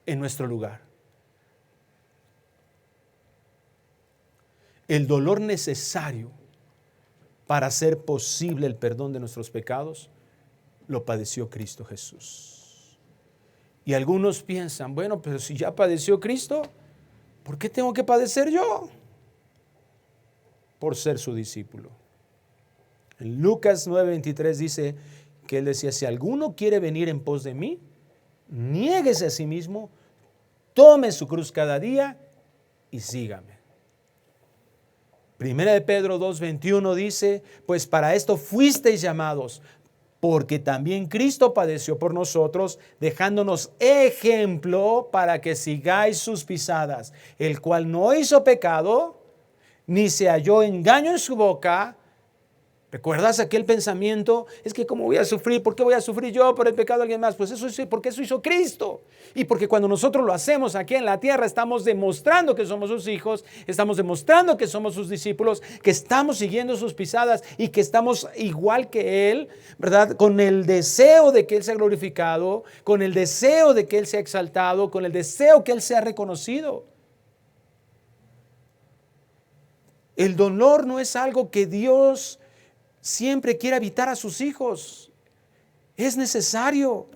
en nuestro lugar. el dolor necesario para hacer posible el perdón de nuestros pecados, lo padeció Cristo Jesús. Y algunos piensan, bueno, pero si ya padeció Cristo, ¿por qué tengo que padecer yo? Por ser su discípulo. En Lucas 9:23 dice que él decía, si alguno quiere venir en pos de mí, niéguese a sí mismo, tome su cruz cada día y sígame. Primera de Pedro 2:21 dice, pues para esto fuisteis llamados, porque también Cristo padeció por nosotros, dejándonos ejemplo para que sigáis sus pisadas, el cual no hizo pecado, ni se halló engaño en su boca. ¿Recuerdas aquel pensamiento? Es que ¿cómo voy a sufrir? ¿Por qué voy a sufrir yo por el pecado de alguien más? Pues eso es porque eso hizo Cristo. Y porque cuando nosotros lo hacemos aquí en la tierra, estamos demostrando que somos sus hijos, estamos demostrando que somos sus discípulos, que estamos siguiendo sus pisadas y que estamos igual que Él, ¿verdad? Con el deseo de que Él sea glorificado, con el deseo de que Él sea exaltado, con el deseo que Él sea reconocido. El dolor no es algo que Dios siempre quiere evitar a sus hijos. Es necesario.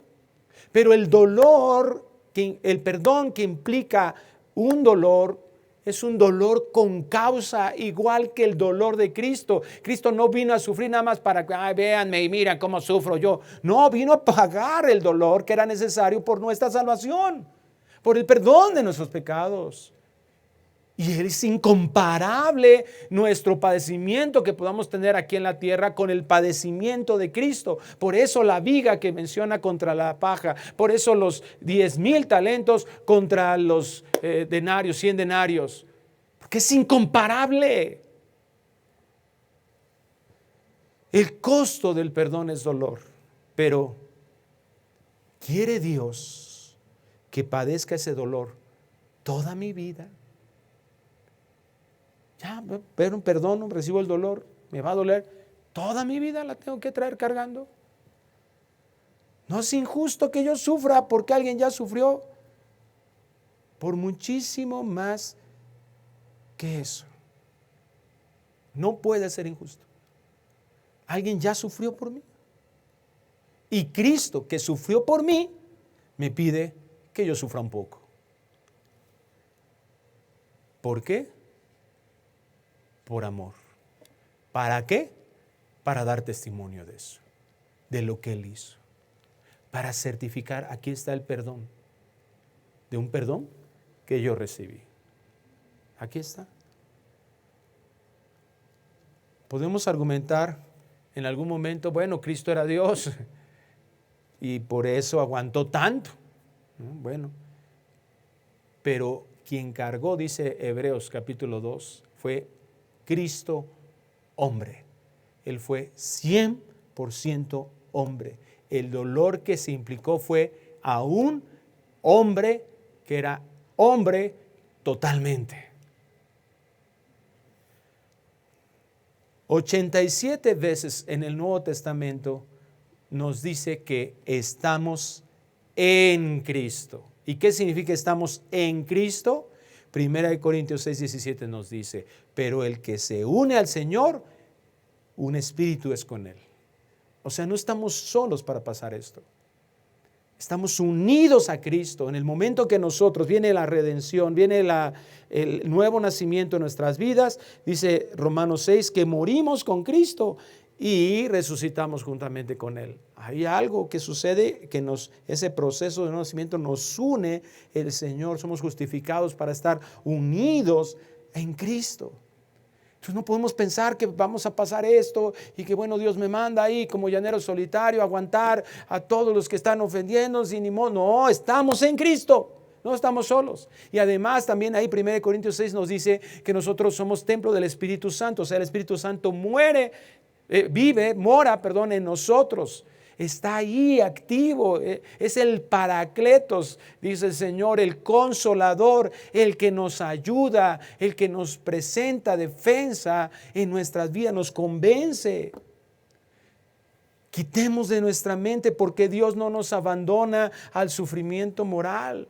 Pero el dolor, el perdón que implica un dolor, es un dolor con causa, igual que el dolor de Cristo. Cristo no vino a sufrir nada más para que, véanme y miren cómo sufro yo. No, vino a pagar el dolor que era necesario por nuestra salvación, por el perdón de nuestros pecados. Y es incomparable nuestro padecimiento que podamos tener aquí en la tierra con el padecimiento de Cristo. Por eso la viga que menciona contra la paja, por eso los 10,000 talentos contra los denarios, 100 denarios, porque es incomparable. El costo del perdón es dolor, pero ¿quiere Dios que padezca ese dolor toda mi vida? Ya, pero perdono, recibo el dolor, me va a doler. Toda mi vida la tengo que traer cargando. No es injusto que yo sufra porque alguien ya sufrió por muchísimo más que eso. No puede ser injusto. Alguien ya sufrió por mí. Y Cristo, que sufrió por mí, me pide que yo sufra un poco. ¿Por qué? Por amor. ¿Para qué? Para dar testimonio de eso, de lo que Él hizo. Para certificar, aquí está el perdón, de un perdón que yo recibí. Aquí está. Podemos argumentar en algún momento, bueno, Cristo era Dios y por eso aguantó tanto. Bueno, pero quien cargó, dice Hebreos capítulo 2, fue Cristo hombre. Él fue 100% hombre. El dolor que se implicó fue a un hombre que era hombre totalmente. 87 veces en el Nuevo Testamento nos dice que estamos en Cristo. ¿Y qué significa estamos en Cristo? Primera de Corintios 6:17 nos dice, pero el que se une al Señor, un espíritu es con Él. O sea, no estamos solos para pasar esto. Estamos unidos a Cristo. En el momento que nosotros viene la redención, viene el nuevo nacimiento en nuestras vidas, dice Romanos 6, que morimos con Cristo y resucitamos juntamente con Él. Hay algo que sucede que ese proceso de nacimiento nos une el Señor. Somos justificados para estar unidos en Cristo. Entonces no podemos pensar que vamos a pasar esto y que bueno, Dios me manda ahí como llanero solitario a aguantar a todos los que están ofendiéndonos y ni modo. No, estamos en Cristo. No estamos solos. Y además también ahí 1 Corintios 6 nos dice que nosotros somos templo del Espíritu Santo. O sea, el Espíritu Santo mora en nosotros. Está ahí activo, es el Paracletos, dice el Señor, el Consolador, el que nos ayuda, el que nos presenta defensa en nuestras vidas, nos convence. Quitemos de nuestra mente porque Dios no nos abandona al sufrimiento moral.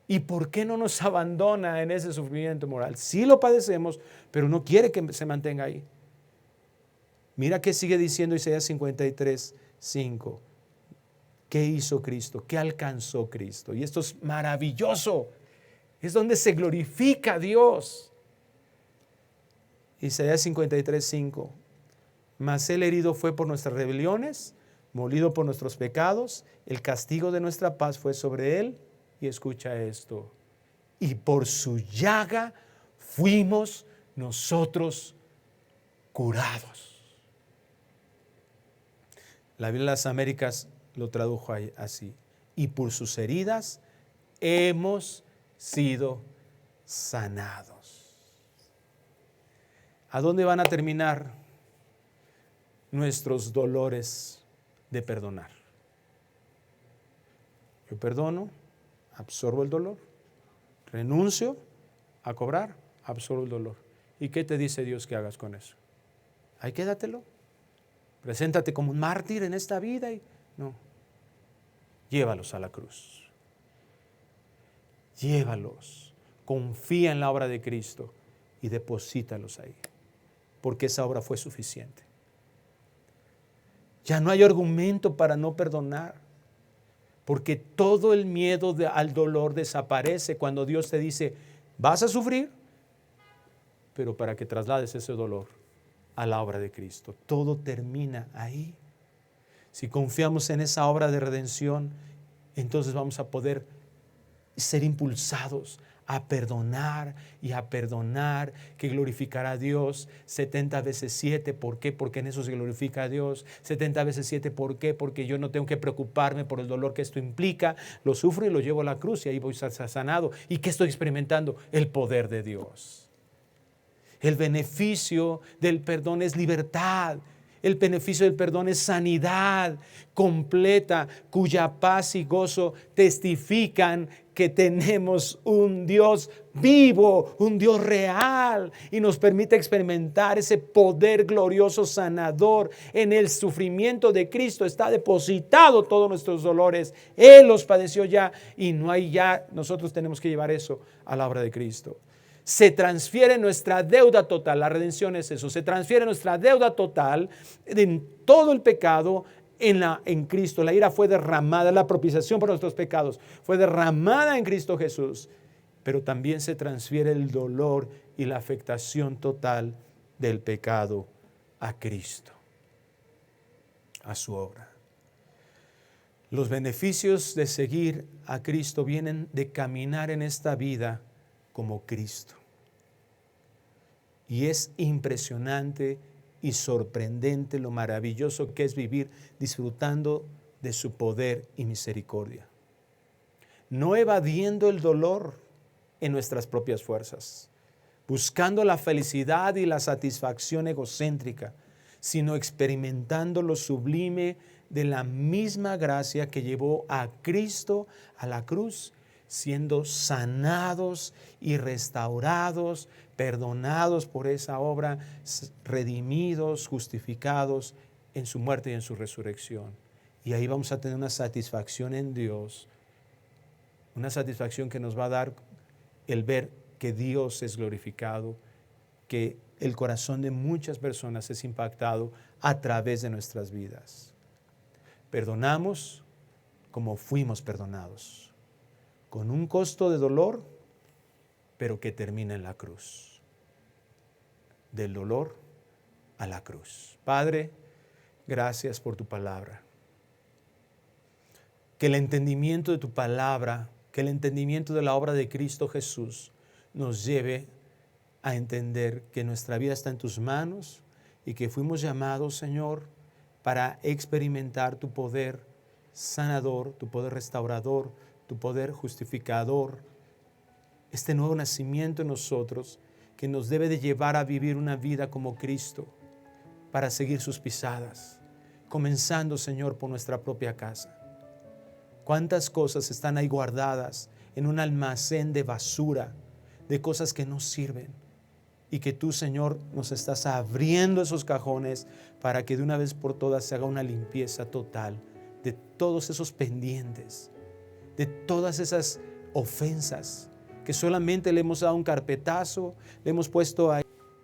¿Y por qué no nos abandona en ese sufrimiento moral? Sí lo padecemos, pero no quiere que se mantenga ahí. Mira qué sigue diciendo Isaías 53, 5. ¿Qué hizo Cristo? ¿Qué alcanzó Cristo? Y esto es maravilloso. Es donde se glorifica a Dios. Isaías 53, 5. Mas él herido fue por nuestras rebeliones, molido por nuestros pecados, el castigo de nuestra paz fue sobre él. Y escucha esto. Y por su llaga fuimos nosotros curados. La Biblia de las Américas lo tradujo así. Y por sus heridas hemos sido sanados. ¿A dónde van a terminar nuestros dolores de perdonar? Yo perdono, absorbo el dolor, renuncio a cobrar, absorbo el dolor. ¿Y qué te dice Dios que hagas con eso? Ahí quédatelo. Preséntate como un mártir en esta vida y no. Llévalos a la cruz. Llévalos. Confía en la obra de Cristo y deposítalos ahí. Porque esa obra fue suficiente. Ya no hay argumento para no perdonar. Porque todo el miedo al dolor desaparece cuando Dios te dice, vas a sufrir, pero para que traslades ese dolor a la obra de Cristo. Todo termina ahí. Si confiamos en esa obra de redención, entonces vamos a poder ser impulsados a perdonar y a perdonar, que glorificará a Dios 70 veces 7. ¿Por qué? Porque en eso se glorifica a Dios. 70 veces 7, ¿por qué? Porque yo no tengo que preocuparme por el dolor que esto implica. Lo sufro y lo llevo a la cruz y ahí voy a estar sanado. ¿Y qué estoy experimentando? El poder de Dios. El beneficio del perdón es libertad. El beneficio del perdón es sanidad completa, cuya paz y gozo testifican que tenemos un Dios vivo, un Dios real, y nos permite experimentar ese poder glorioso sanador. En el sufrimiento de Cristo está depositado todos nuestros dolores. Él los padeció ya y no hay ya, nosotros tenemos que llevar eso a la obra de Cristo. Se transfiere nuestra deuda total, la redención es eso, se transfiere nuestra deuda total en todo el pecado en Cristo. La ira fue derramada, la propiciación por nuestros pecados fue derramada en Cristo Jesús, pero también se transfiere el dolor y la afectación total del pecado a Cristo, a su obra. Los beneficios de seguir a Cristo vienen de caminar en esta vida como Cristo. Y es impresionante y sorprendente lo maravilloso que es vivir disfrutando de su poder y misericordia. No evadiendo el dolor en nuestras propias fuerzas, buscando la felicidad y la satisfacción egocéntrica, sino experimentando lo sublime de la misma gracia que llevó a Cristo a la cruz, siendo sanados y restaurados, perdonados por esa obra, redimidos, justificados en su muerte y en su resurrección. Y ahí vamos a tener una satisfacción en Dios, una satisfacción que nos va a dar el ver que Dios es glorificado, que el corazón de muchas personas es impactado a través de nuestras vidas. Perdonamos como fuimos perdonados, con un costo de dolor, pero que termina en la cruz. Del dolor a la cruz. Padre, gracias por tu palabra. Que el entendimiento de tu palabra, que el entendimiento de la obra de Cristo Jesús nos lleve a entender que nuestra vida está en tus manos y que fuimos llamados, Señor, para experimentar tu poder sanador, tu poder restaurador, tu poder justificador, este nuevo nacimiento en nosotros que nos debe de llevar a vivir una vida como Cristo para seguir sus pisadas, comenzando, Señor, por nuestra propia casa. ¿Cuántas cosas están ahí guardadas en un almacén de basura, de cosas que no sirven? Y que tú, Señor, nos estás abriendo esos cajones para que de una vez por todas se haga una limpieza total de todos esos pendientes, de todas esas ofensas, que solamente le hemos dado un carpetazo, le hemos puesto ahí